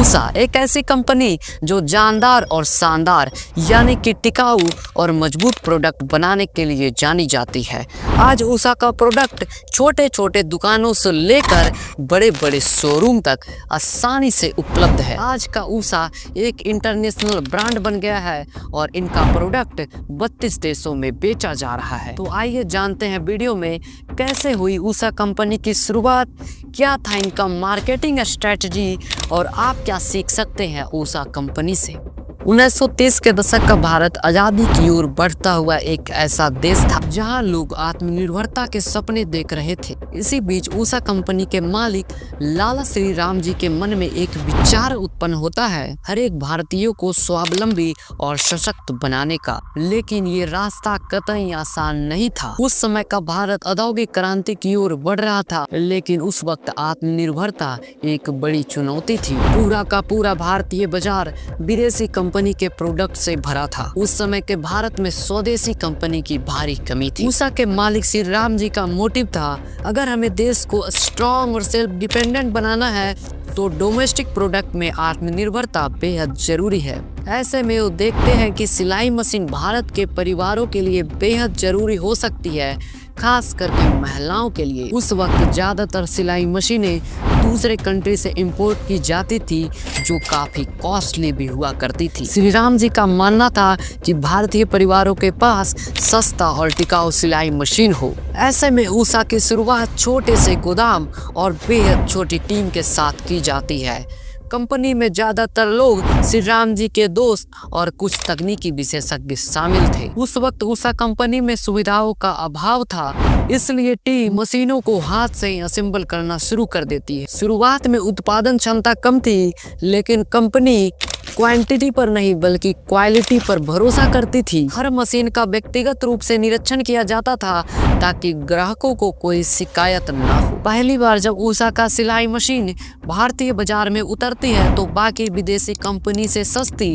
ऊषा एक ऐसी कंपनी जो जानदार और शानदार यानी कि टिकाऊ और मजबूत प्रोडक्ट बनाने के लिए जानी जाती है। आज ऊषा का प्रोडक्ट छोटे छोटे दुकानों से लेकर बड़े बड़े शोरूम तक आसानी से उपलब्ध है। आज का ऊषा एक इंटरनेशनल ब्रांड बन गया है और इनका प्रोडक्ट 32 देशों में बेचा जा रहा है। तो आइए जानते हैं वीडियो में कैसे हुई ऊषा कंपनी की शुरुआत, क्या था इनका मार्केटिंग स्ट्रेटजी और आप क्या सीख सकते हैं ऊषा कंपनी से। 1930 के दशक का भारत आज़ादी की ओर बढ़ता हुआ एक ऐसा देश था जहां लोग आत्मनिर्भरता के सपने देख रहे थे। इसी बीच ऊषा कंपनी के मालिक लाला श्री राम जी के मन में एक विचार उत्पन्न होता है, हर एक भारतीयों को स्वावलंबी और सशक्त बनाने का। लेकिन ये रास्ता कतई आसान नहीं था। उस समय का भारत औद्योगिक क्रांति की ओर बढ़ रहा था, लेकिन उस वक्त आत्मनिर्भरता एक बड़ी चुनौती थी। पूरा का पूरा भारतीय बाजार विदेशी कंपनी के प्रोडक्ट से भरा था। उस समय के भारत में स्वदेशी कंपनी की भारी कमी थी। ऊषा के मालिक श्री राम जी का मोटिव था, अगर हमें देश को स्ट्रॉन्ग और सेल्फ डिपेंडेंट बनाना है तो डोमेस्टिक प्रोडक्ट में आत्मनिर्भरता बेहद जरूरी है। ऐसे में वो देखते हैं कि सिलाई मशीन भारत के परिवारों के लिए बेहद जरूरी हो सकती है, खास करके महिलाओं के लिए। उस वक्त ज़्यादातर सिलाई मशीनें दूसरे कंट्री से इंपोर्ट की जाती थी, जो काफ़ी कॉस्टली भी हुआ करती थी। श्री राम जी का मानना था कि भारतीय परिवारों के पास सस्ता और टिकाऊ सिलाई मशीन हो। ऐसे में ऊषा की शुरुआत छोटे से गोदाम और बेहद छोटी टीम के साथ की जाती है। कंपनी में ज़्यादातर लोग श्री राम जी के दोस्त और कुछ तकनीकी विशेषज्ञ शामिल थे। उस वक्त ऊषा कंपनी में सुविधाओं का अभाव था, इसलिए टीम मशीनों को हाथ से असेंबल करना शुरू कर देती है। शुरुआत में उत्पादन क्षमता कम थी, लेकिन कंपनी क्वांटिटी पर नहीं बल्कि क्वालिटी पर भरोसा करती थी। हर मशीन का व्यक्तिगत रूप से निरीक्षण किया जाता था ताकि ग्राहकों को कोई शिकायत न हो। पहली बार जब ऊषा का सिलाई मशीन भारतीय बाजार में उतरती है तो बाकी विदेशी कंपनी से सस्ती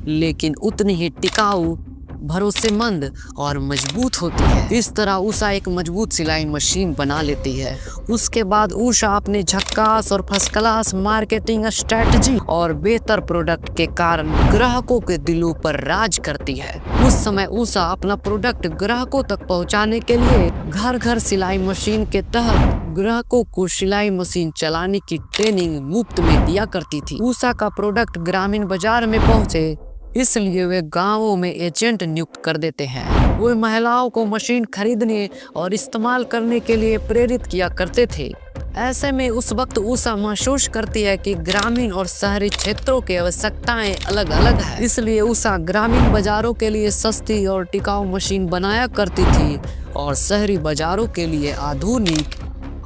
लेकिन उतनी ही टिकाऊ, भरोसेमंद और मजबूत होती है। इस तरह ऊषा एक मजबूत सिलाई मशीन बना लेती है। उसके बाद ऊषा अपने झक्कास और फर्स्ट क्लास मार्केटिंग स्ट्रेटजी और बेहतर प्रोडक्ट के कारण ग्राहकों के दिलों पर राज करती है। उस समय ऊषा अपना प्रोडक्ट ग्राहकों तक पहुंचाने के लिए घर घर सिलाई मशीन के तहत ग्राहकों को सिलाई मशीन चलाने की ट्रेनिंग मुफ्त में दिया करती थी। ऊषा का प्रोडक्ट ग्रामीण बाजार में पहुंचे, इसलिए वे गांवों में एजेंट नियुक्त कर देते हैं। वे महिलाओं को मशीन खरीदने और इस्तेमाल करने के लिए प्रेरित किया करते थे। ऐसे में उस वक्त ऊषा महसूस करती है कि ग्रामीण और शहरी क्षेत्रों की आवश्यकताएं अलग अलग है, इसलिए ऊषा ग्रामीण बाजारों के लिए सस्ती और टिकाऊ मशीन बनाया करती थी और शहरी बाजारों के लिए आधुनिक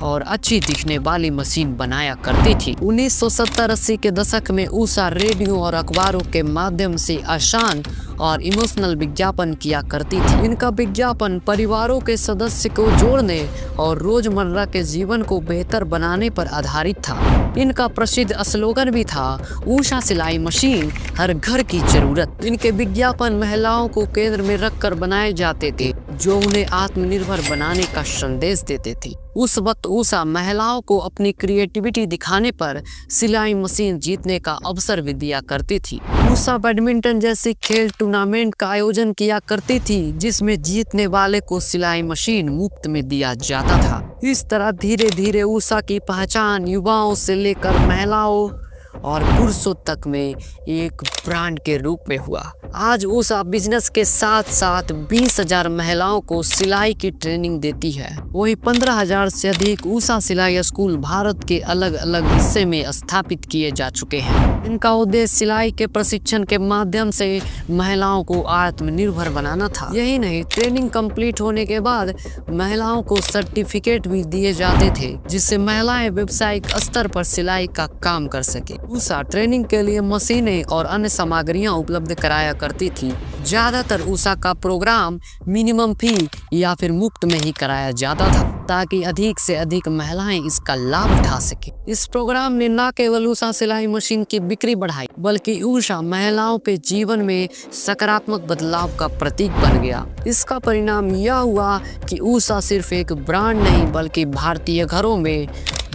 और अच्छी दिखने वाली मशीन बनाया करती थी। 1970-80 के दशक में ऊषा रेडियो और अखबारों के माध्यम से आसान और इमोशनल विज्ञापन किया करती थी। इनका विज्ञापन परिवारों के सदस्य को जोड़ने और रोजमर्रा के जीवन को बेहतर बनाने पर आधारित था। इनका प्रसिद्ध स्लोगन भी था, ऊषा सिलाई मशीन हर घर की जरूरत। इनके विज्ञापन महिलाओं को केंद्र में रखकर बनाए जाते थे, जो उन्हें आत्मनिर्भर बनाने का संदेश देते थे। उस वक्त ऊषा महिलाओं को अपनी क्रिएटिविटी दिखाने पर सिलाई मशीन जीतने का अवसर भी दिया करती थी। ऊषा बैडमिंटन जैसे खेल टूर्नामेंट का आयोजन किया करती थी, जिसमें जीतने वाले को सिलाई मशीन मुफ्त में दिया जाता था। इस तरह धीरे धीरे ऊषा की पहचान युवाओं से लेकर महिलाओं और पुरुषों तक में एक ब्रांड के रूप में हुआ। आज ऊषा बिजनेस के साथ साथ 20,000 महिलाओं को सिलाई की ट्रेनिंग देती है। वही 15,000 से अधिक ऊषा सिलाई स्कूल भारत के अलग अलग हिस्से में स्थापित किए जा चुके हैं। इनका उद्देश्य सिलाई के प्रशिक्षण के माध्यम से महिलाओं को आत्मनिर्भर बनाना था। यही नहीं, ट्रेनिंग कंप्लीट होने के बाद महिलाओं को सर्टिफिकेट भी दिए जाते थे, जिससे महिलाएं व्यावसायिक स्तर पर सिलाई का काम कर सके। ऊषा ट्रेनिंग के लिए मशीनें और अन्य सामग्रियां उपलब्ध कराया करती थी। ज्यादातर ऊषा का प्रोग्राम मिनिमम फी या फिर मुफ्त में ही कराया जाता था। ताकि अधिक से अधिक महिलाएं इसका लाभ उठा सके। इस प्रोग्राम ने न केवल उषा सिलाई मशीन की बिक्री बढ़ाई, बल्कि उषा महिलाओं के जीवन में सकारात्मक बदलाव का प्रतीक बन गया। इसका परिणाम यह हुआ कि उषा सिर्फ एक ब्रांड नहीं, बल्कि भारतीय घरों में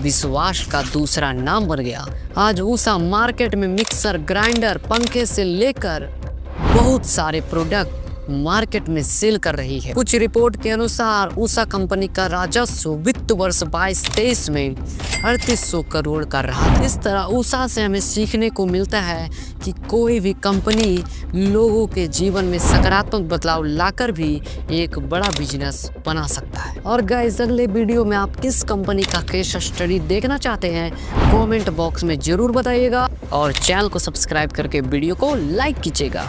विश्वास का दूसरा नाम बन गया। आज उषा मार्केट में मिक्सर, ग्राइंडर, पंखे से लेकर बहुत सारे प्रोडक्ट मार्केट में सेल कर रही है। कुछ रिपोर्ट के अनुसार उषा कंपनी का राजस्व वित्त वर्ष 22-23 में 3800 करोड़ का रहा। इस तरह उषा से हमें सीखने को मिलता है कि कोई भी कंपनी लोगों के जीवन में सकारात्मक बदलाव लाकर भी एक बड़ा बिजनेस बना सकता है। और गाइस, अगले वीडियो में आप किस कंपनी का केस स्टडी देखना चाहते हैं कमेंट बॉक्स में जरूर बताइएगा और चैनल को सब्सक्राइब करके वीडियो को लाइक कीजिएगा।